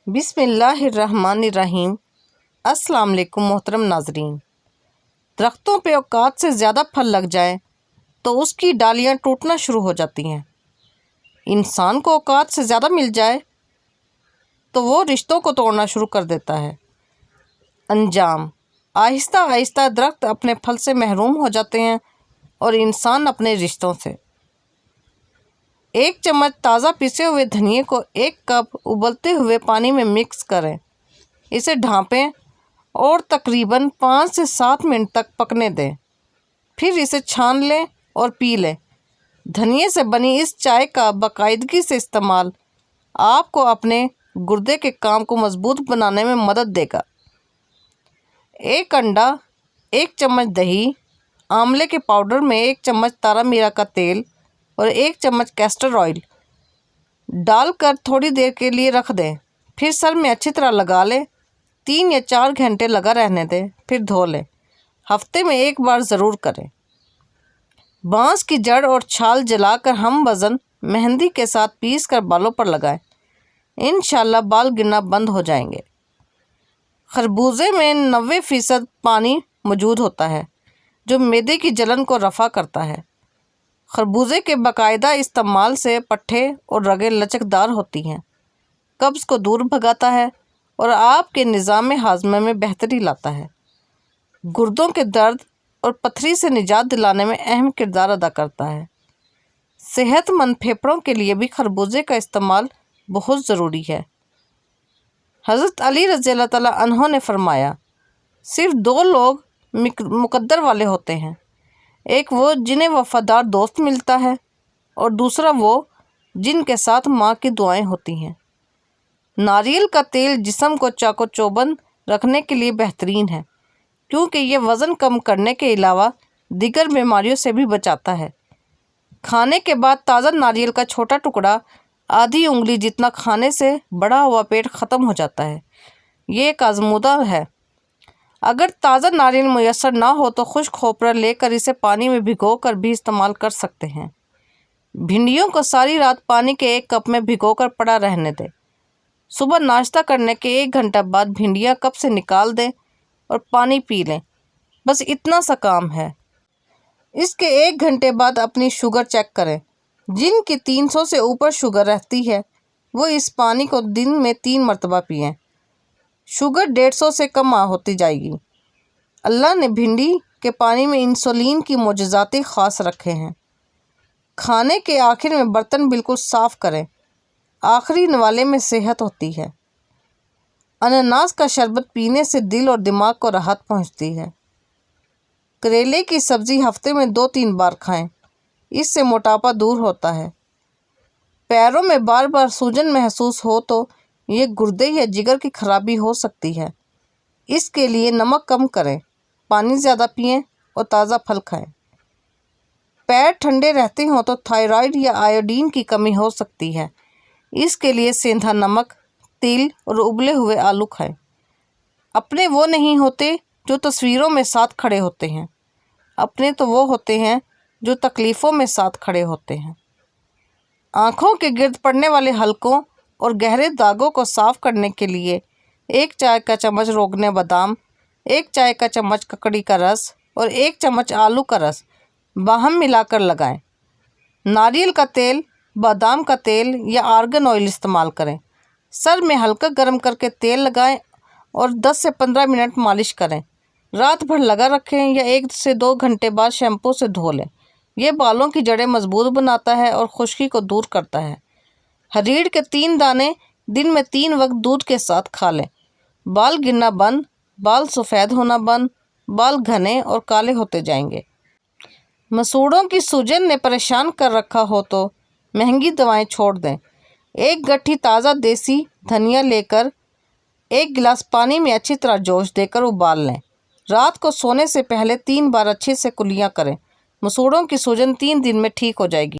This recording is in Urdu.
بسم اللہ الرحمن الرحیم۔ السلام علیکم محترم ناظرین۔ درختوں پہ اوقات سے زیادہ پھل لگ جائیں تو اس کی ڈالیاں ٹوٹنا شروع ہو جاتی ہیں۔ انسان کو اوقات سے زیادہ مل جائے تو وہ رشتوں کو توڑنا شروع کر دیتا ہے۔ انجام: آہستہ آہستہ درخت اپنے پھل سے محروم ہو جاتے ہیں اور انسان اپنے رشتوں سے۔ ایک چمچ تازہ پیسے ہوئے دھنیے کو ایک کپ ابلتے ہوئے پانی میں مکس کریں، اسے ڈھانپیں اور تقریباً 5 سے 7 منٹ تک پکنے دیں، پھر اسے چھان لیں اور پی لیں۔ دھنیے سے بنی اس چائے کا باقاعدگی سے استعمال آپ کو اپنے گردے کے کام کو مضبوط بنانے میں مدد دے گا۔ ایک انڈا، 1 چمچ دہی، آملے کے پاؤڈر میں 1 چمچ تارا میرا کا تیل اور 1 چمچ کیسٹر آئل ڈال کر تھوڑی دیر کے لیے رکھ دیں، پھر سر میں اچھی طرح لگا لیں۔ 3 یا 4 گھنٹے لگا رہنے دیں، پھر دھو لیں۔ ہفتے میں 1 بار ضرور کریں۔ بانس کی جڑ اور چھال جلا کر ہم وزن مہندی کے ساتھ پیس کر بالوں پر لگائیں، انشاءاللہ بال گرنا بند ہو جائیں گے۔ خربوزے میں 90% پانی موجود ہوتا ہے جو معدے کی جلن کو رفع کرتا ہے۔ خربوزے کے باقاعدہ استعمال سے پٹھے اور رگیں لچکدار ہوتی ہیں، قبض کو دور بھگاتا ہے اور آپ کے نظام ہاضمہ میں بہتری لاتا ہے۔ گردوں کے درد اور پتھری سے نجات دلانے میں اہم کردار ادا کرتا ہے۔ صحت مند پھیپھڑوں کے لیے بھی خربوزے کا استعمال بہت ضروری ہے۔ حضرت علی رضی اللہ تعالیٰ عنہ نے فرمایا، صرف 2 لوگ مقدر والے ہوتے ہیں، ایک وہ جنہیں وفادار دوست ملتا ہے اور دوسرا وہ جن کے ساتھ ماں کی دعائیں ہوتی ہیں۔ ناریل کا تیل جسم کو چاق و چوبند رکھنے کے لیے بہترین ہے کیونکہ یہ وزن کم کرنے کے علاوہ دیگر بیماریوں سے بھی بچاتا ہے۔ کھانے کے بعد تازہ ناریل کا چھوٹا ٹکڑا آدھی انگلی جتنا کھانے سے بڑا ہوا پیٹ ختم ہو جاتا ہے۔ یہ ایک آزمودہ ہے۔ اگر تازہ ناریل میسر نہ ہو تو خشک کھوپرا لے کر اسے پانی میں بھگو کر بھی استعمال کر سکتے ہیں۔ بھنڈیوں کو ساری رات پانی کے 1 کپ میں بھگو کر پڑا رہنے دیں۔ صبح ناشتہ کرنے کے 1 گھنٹہ بعد بھنڈیاں کپ سے نکال دیں اور پانی پی لیں، بس اتنا سا کام ہے۔ اس کے 1 گھنٹے بعد اپنی شوگر چیک کریں۔ جن کی 300 سے اوپر شوگر رہتی ہے وہ اس پانی کو دن میں 3 مرتبہ پئیں۔ شوگر 150 سے کم ہوتی جائے گی۔ اللہ نے بھنڈی کے پانی میں انسولین کی معجزاتی خاص رکھے ہیں۔ کھانے کے آخر میں برتن بالکل صاف کریں، آخری نوالے میں صحت ہوتی ہے۔ انناس کا شربت پینے سے دل اور دماغ کو راحت پہنچتی ہے۔ کریلے کی سبزی ہفتے میں 2-3 بار کھائیں، اس سے موٹاپا دور ہوتا ہے۔ پیروں میں بار بار سوجن محسوس ہو تو یہ گردے یا جگر کی خرابی ہو سکتی ہے، اس کے لیے نمک کم کریں، پانی زیادہ پئیں اور تازہ پھل کھائیں۔ پیر ٹھنڈے رہتے ہوں تو تھائرائیڈ یا آیوڈین کی کمی ہو سکتی ہے، اس کے لیے سیندھا نمک، تل اور ابلے ہوئے آلو کھائیں۔ اپنے وہ نہیں ہوتے جو تصویروں میں ساتھ کھڑے ہوتے ہیں، اپنے تو وہ ہوتے ہیں جو تکلیفوں میں ساتھ کھڑے ہوتے ہیں۔ آنکھوں کے گرد پڑنے والے حلقوں اور گہرے داغوں کو صاف کرنے کے لیے 1 چائے کا چمچ روغن بادام، 1 چائے کا چمچ ککڑی کا رس اور 1 چمچ آلو کا رس باہم ملا کر لگائیں۔ ناریل کا تیل، بادام کا تیل یا آرگن آئل استعمال کریں۔ سر میں ہلکا گرم کر کے تیل لگائیں اور 10 سے 15 منٹ مالش کریں۔ رات بھر لگا رکھیں یا 1 سے 2 گھنٹے بعد شیمپو سے دھو لیں۔ یہ بالوں کی جڑیں مضبوط بناتا ہے اور خشکی کو دور کرتا ہے۔ ہریڑ کے 3 دانے دن میں 3 وقت دودھ کے ساتھ کھا لیں۔ بال گرنا بند، بال سفید ہونا بند، بال گھنے اور کالے ہوتے جائیں گے۔ مسوڑھوں کی سوجن نے پریشان کر رکھا ہو تو مہنگی دوائیں چھوڑ دیں۔ 1 گٹھی تازہ دیسی دھنیا لے کر 1 گلاس پانی میں اچھی طرح جوش دے کر ابال لیں۔ رات کو سونے سے پہلے 3 بار اچھے سے کلیاں کریں۔ مسوڑھوں کی سوجن 3 دن میں ٹھیک ہو جائے گی۔